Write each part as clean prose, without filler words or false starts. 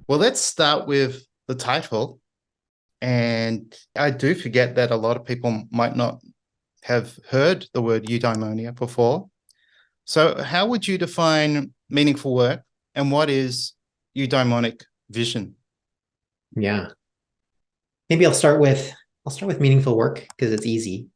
Well, let's start with the title. And I do forget that a lot of people might not have heard the word eudaimonia before. So, how would you define meaningful work, and what is eudaimonic vision? Yeah. Maybe I'll start with meaningful work because it's easy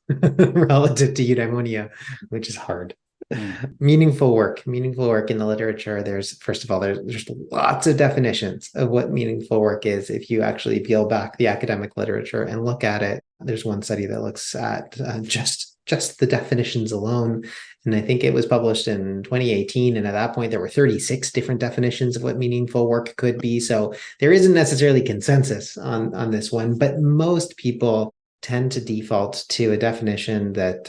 relative to eudaimonia, which is hard. Mm. Meaningful work in the literature. There's first of all, there's lots of definitions of what meaningful work is. If you actually peel back the academic literature and look at it, there's one study that looks at just the definitions alone. And I think it was published in 2018. And at that point, there were 36 different definitions of what meaningful work could be. So there isn't necessarily consensus on this one, but most people tend to default to a definition that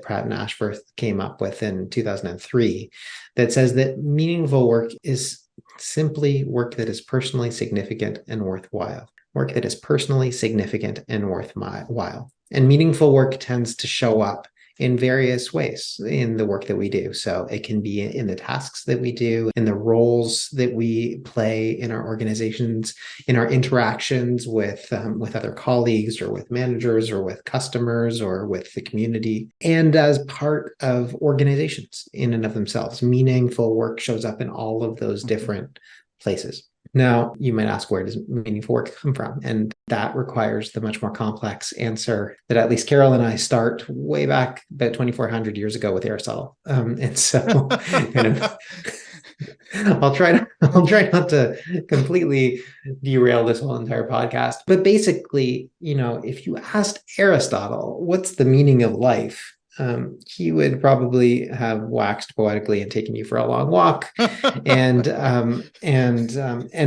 Pratt and Ashworth came up with in 2003 that says that meaningful work is simply work that is personally significant and worthwhile. Work that is personally significant and worthwhile. And meaningful work tends to show up in various ways in the work that we do. So it can be in the tasks that we do, in the roles that we play in our organizations, in our interactions with other colleagues or with managers or with customers or with the community, and as part of organizations in and of themselves. Meaningful work shows up in all of those different places. Now, you might ask, where does meaningful work come from? And that requires the much more complex answer that at least Carol and I start way back about 2,400 years ago with Aristotle. And so kind of I'll try not to completely derail this whole entire podcast. But basically, if you asked Aristotle, what's the meaning of life? He would probably have waxed poetically and taken you for a long walk, and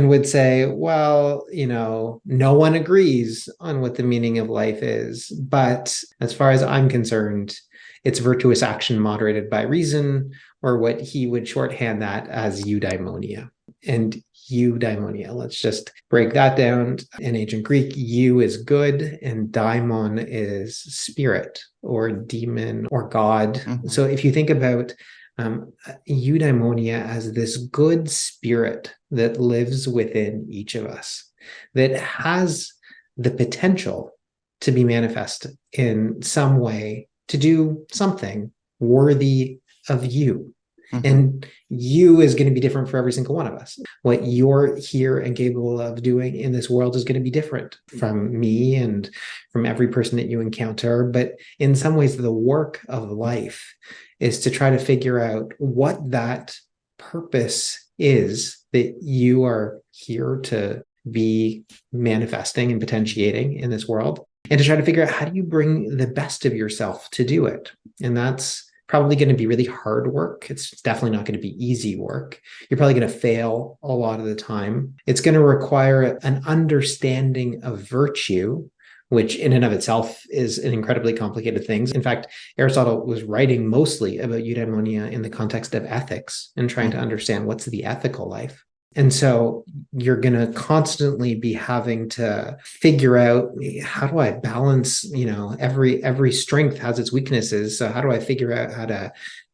would say, well, no one agrees on what the meaning of life is, but as far as I'm concerned, it's virtuous action moderated by reason, or what he would shorthand that as eudaimonia. And eudaimonia, let's just break that down. In ancient Greek, eu is good and daimon is spirit or demon or God. Mm-hmm. So if you think about eudaimonia as this good spirit that lives within each of us, that has the potential to be manifest in some way, to do something worthy of you. Mm-hmm. And you is going to be different for every single one of us. What you're here and capable of doing in this world is going to be different from me and from every person that you encounter. But in some ways, the work of life is to try to figure out what that purpose is that you are here to be manifesting and potentiating in this world, and to try to figure out how do you bring the best of yourself to do it. And that's probably going to be really hard work. It's definitely not going to be easy work. You're probably going to fail a lot of the time. It's going to require an understanding of virtue, which in and of itself is an incredibly complicated thing. In fact, Aristotle was writing mostly about eudaimonia in the context of ethics and trying to understand what's the ethical life. And so you're going to constantly be having to figure out, how do I balance, every strength has its weaknesses. So how do I figure out how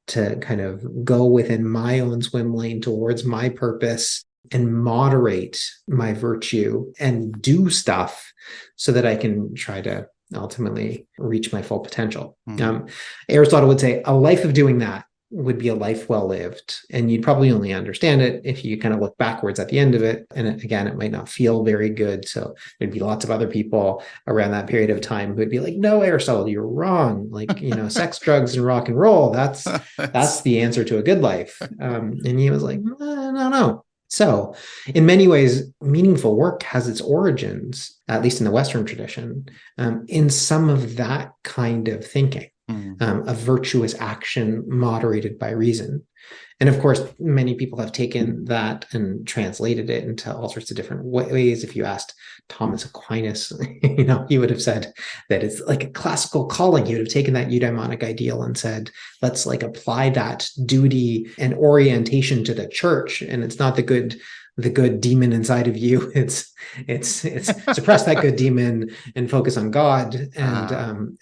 to kind of go within my own swim lane towards my purpose and moderate my virtue and do stuff so that I can try to ultimately reach my full potential. Mm-hmm. Aristotle would say a life of doing that would be a life well lived. And you'd probably only understand it if you kind of look backwards at the end of it. And again, it might not feel very good. So there'd be lots of other people around that period of time who would be like, no, Aristotle, you're wrong. Like, sex, drugs, and rock and roll, that's the answer to a good life. And he was like, no. So in many ways, meaningful work has its origins, at least in the Western tradition, in some of that kind of thinking. A virtuous action moderated by reason. And of course, many people have taken that and translated it into all sorts of different ways. If you asked Thomas Aquinas, he would have said that it's like a classical calling. He would have taken that eudaimonic ideal and said, let's apply that duty and orientation to the church. And it's not the the good demon inside of you. It's suppress that good demon and focus on God. And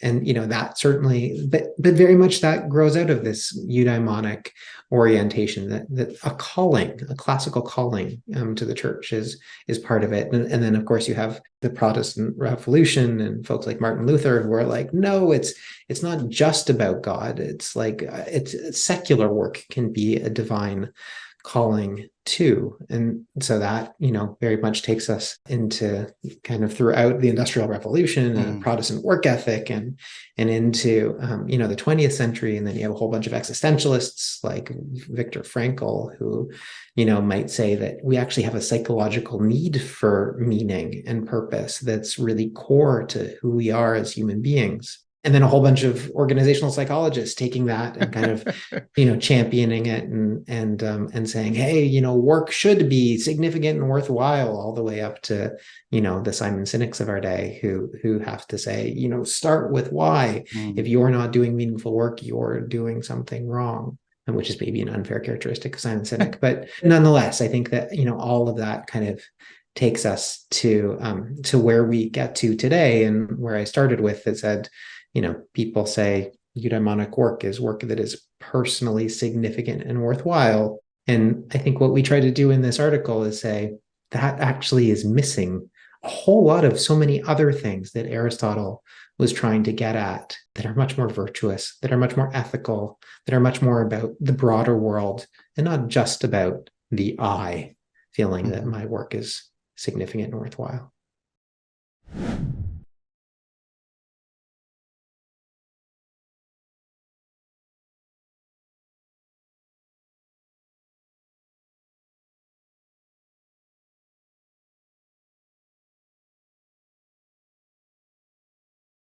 that certainly, but very much that grows out of this eudaimonic orientation, that a calling, a classical calling to the church is part of it. And then of course you have the Protestant Revolution and folks like Martin Luther who are like, no, it's not just about God. It's like it's secular work can be a divine calling too. And so that, very much takes us into kind of throughout the Industrial Revolution and Protestant work ethic and into, the 20th century. And then you have a whole bunch of existentialists like Viktor Frankl, who, might say that we actually have a psychological need for meaning and purpose that's really core to who we are as human beings. And then a whole bunch of organizational psychologists taking that and kind of, championing it and saying, hey, work should be significant and worthwhile, all the way up to, the Simon Sinek's of our day who have to say, start with why. If you're not doing meaningful work, you're doing something wrong. And which is maybe an unfair characteristic of Simon Sinek. But nonetheless, I think that, all of that kind of takes us to where we get to today, and where I started with that said, people say eudaimonic work is work that is personally significant and worthwhile. And I think what we try to do in this article is say that actually is missing a whole lot of so many other things that Aristotle was trying to get at, that are much more virtuous, that are much more ethical, that are much more about the broader world, and not just about the I feeling that my work is significant and worthwhile.